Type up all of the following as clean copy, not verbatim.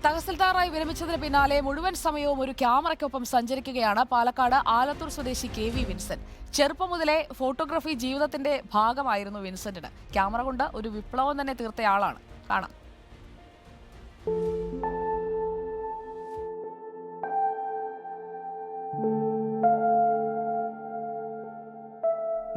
തഹസിൽദാറായി വിരമിച്ചതിന് പിന്നാലെ മുഴുവൻ സമയവും ഒരു ക്യാമറയ്ക്കൊപ്പം സഞ്ചരിക്കുകയാണ് പാലക്കാട് ആലത്തൂർ സ്വദേശി KV വിൻസെന്റ്. ചെറുപ്പം മുതലേ ഫോട്ടോഗ്രാഫി ജീവിതത്തിന്റെ ഭാഗമായിരുന്നു വിൻസെന്റിന്. ക്യാമറ കൊണ്ട് ഒരു വിപ്ലവം തന്നെ തീർത്തയാളാണ്. കാണാം.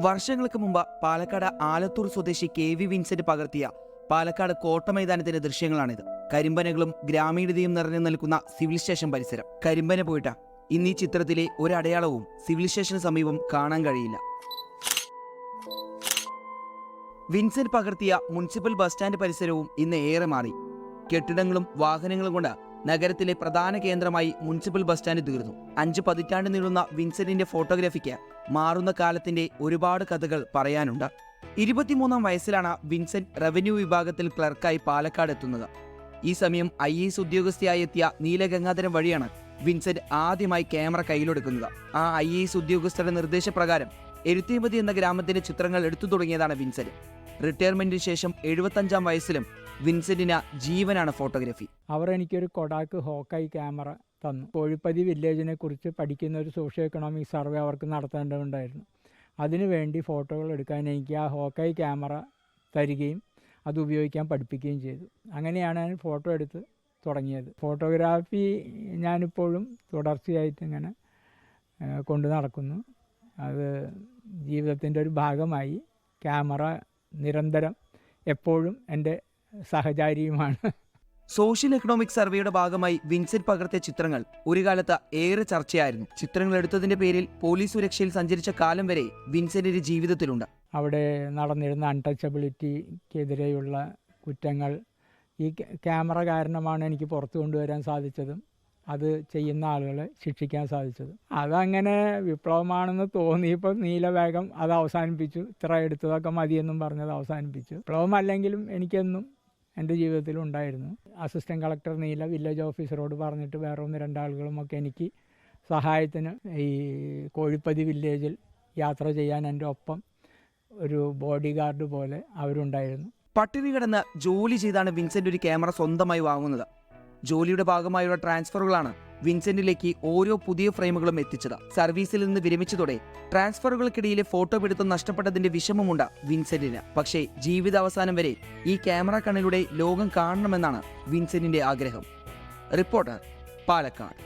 വർഷങ്ങൾക്ക് മുമ്പ് പാലക്കാട് ആലത്തൂർ സ്വദേശി KV വിൻസെന്റ് പകർത്തിയ പാലക്കാട് കോട്ടമൈതാനത്തിന്റെ ദൃശ്യങ്ങളാണിത്. കരിമ്പനകളും ഗ്രാമീണതയും നിറഞ്ഞു നിൽക്കുന്ന സിവിൽ സ്റ്റേഷൻ പരിസരം. കരിമ്പന പോയിട്ട് ഇന്ന് ഈ ചിത്രത്തിലെ ഒരടയാളവും സിവിൽ സ്റ്റേഷന് സമീപം കാണാൻ കഴിയില്ല. വിൻസെന്റ് പകർത്തിയ മുനിസിപ്പൽ ബസ് സ്റ്റാൻഡ് പരിസരവും ഇന്ന് ഏറെ മാറി. കെട്ടിടങ്ങളും വാഹനങ്ങളും കൊണ്ട് നഗരത്തിലെ പ്രധാന കേന്ദ്രമായി മുനിസിപ്പൽ ബസ് സ്റ്റാൻഡ് തീർന്നു. 5 പതിറ്റാണ്ട് നീളുന്ന വിൻസെന്റിന്റെ ഫോട്ടോഗ്രാഫിക്ക് മാറുന്ന കാലത്തിന്റെ ഒരുപാട് കഥകൾ പറയാനുണ്ട്. 23-ാം വയസ്സിലാണ് വിൻസെന്റ് റവന്യൂ വിഭാഗത്തിൽ ക്ലർക്കായി പാലക്കാട് എത്തുന്നത്. ഈ സമയം IAS ഉദ്യോഗസ്ഥയായി എത്തിയ നീലഗംഗാധരം വഴിയാണ് വിൻസെന്റ് ആദ്യമായി ക്യാമറ കയ്യിലെടുക്കുന്നത്. ആ IAS ഉദ്യോഗസ്ഥരുടെ നിർദ്ദേശപ്രകാരം എരുത്തേമതി എന്ന ഗ്രാമത്തിന്റെ ചിത്രങ്ങൾ എടുത്തു തുടങ്ങിയതാണ് വിൻസെന്റ്. റിട്ടയർമെന്റിന് ശേഷം 75-ാം വയസ്സിലും വിൻസെന്റിന് ജീവനാണ് ഫോട്ടോഗ്രാഫി. അവർ എനിക്കൊരു കൊഡാക്ക് ഹോക്കായി ക്യാമറ തന്നു. കോഴിപ്പതി വില്ലേജിനെ കുറിച്ച് പഠിക്കുന്ന ഒരു സോഷ്യോ എക്കണോമിക് സർവേ അവർക്ക് നടത്തേണ്ടതുണ്ടായിരുന്നു. അതിനുവേണ്ടി ഫോട്ടോകൾ എടുക്കാൻ എനിക്ക് ആ ഹോക്കായി ക്യാമറ തരികയും അത് ഉപയോഗിക്കാൻ പഠിപ്പിക്കുകയും ചെയ്തു. അങ്ങനെയാണ് ഞാൻ ഫോട്ടോ എടുത്ത് തുടങ്ങിയത്. ഫോട്ടോഗ്രാഫി ഞാനിപ്പോഴും തുടർച്ചയായിട്ട് ഇങ്ങനെ കൊണ്ടു നടക്കുന്നു. അത് ജീവിതത്തിൻ്റെ ഒരു ഭാഗമായി. ക്യാമറ നിരന്തരം എപ്പോഴും എൻ്റെ സഹചാരിയുമാണ്. സോഷ്യൽ എക്കണോമിക് സർവേയുടെ ഭാഗമായി വിൻസെന്റ് പകർത്തിയ ചിത്രങ്ങൾ ഒരു കാലത്ത് ഏറെ ചർച്ചയായിരുന്നു. ചിത്രങ്ങൾ എടുത്തതിന്റെ പേരിൽ പോലീസ് സുരക്ഷയിൽ സഞ്ചരിച്ച കാലം വരെ വിൻസെന്റിന്റെ ജീവിതത്തിലുണ്ട്. അവിടെ നടന്നിരുന്ന അൺടച്ചബിലിറ്റിക്കെതിരെയുള്ള കുറ്റങ്ങൾ ഈ ക്യാമറ കാരണമാണ് എനിക്ക് പുറത്തു കൊണ്ടുവരാൻ സാധിച്ചതും അത് ചെയ്യുന്ന ആളുകളെ ശിക്ഷിക്കാൻ സാധിച്ചതും. അതങ്ങനെ വിപ്ലവമാണെന്ന് തോന്നിയപ്പോൾ നീലവേഗം അത് അവസാനിപ്പിച്ചു. ഇത്ര എടുത്തതൊക്കെ മതിയെന്നും പറഞ്ഞത് അവസാനിപ്പിച്ചു. വിപ്ലവമല്ലെങ്കിലും എനിക്കെന്നും എൻ്റെ ജീവിതത്തിലും ഉണ്ടായിരുന്നു. അസിസ്റ്റൻറ്റ് കളക്ടർ നീല വില്ലേജ് ഓഫീസറോട് പറഞ്ഞിട്ട് വേറെ 1-2 ആളുകളുമൊക്കെ എനിക്ക് സഹായത്തിന് ഈ കോഴിപ്പതി വില്ലേജിൽ യാത്ര ചെയ്യാൻ എൻ്റെ ഒപ്പം ഒരു ബോഡി ഗാർഡ് പോലെ അവരുണ്ടായിരുന്നു. പട്ടിണി കിടന്ന് ജോലി ചെയ്താണ് വിൻസെന്റ് ഒരു ക്യാമറ സ്വന്തമായി വാങ്ങുന്നത്. ജോലിയുടെ ഭാഗമായുള്ള ട്രാൻസ്ഫറുകളാണ് വിൻസെന്റിലേക്ക് ഓരോ പുതിയ ഫ്രെയിമുകളും എത്തിച്ചത്. സർവീസിൽ നിന്ന് വിരമിച്ചതോടെ ട്രാൻസ്ഫറുകൾക്കിടയിലെ ഫോട്ടോ പിടുത്തം നഷ്ടപ്പെട്ടതിന്റെ വിഷമമുണ്ട് വിൻസെന്റിന്. പക്ഷേ ജീവിതാവസാനം വരെ ഈ ക്യാമറ കണ്ണിലൂടെ ലോകം കാണണമെന്നാണ് വിൻസെന്റിന്റെ ആഗ്രഹം. റിപ്പോർട്ടർ, പാലക്കാട്.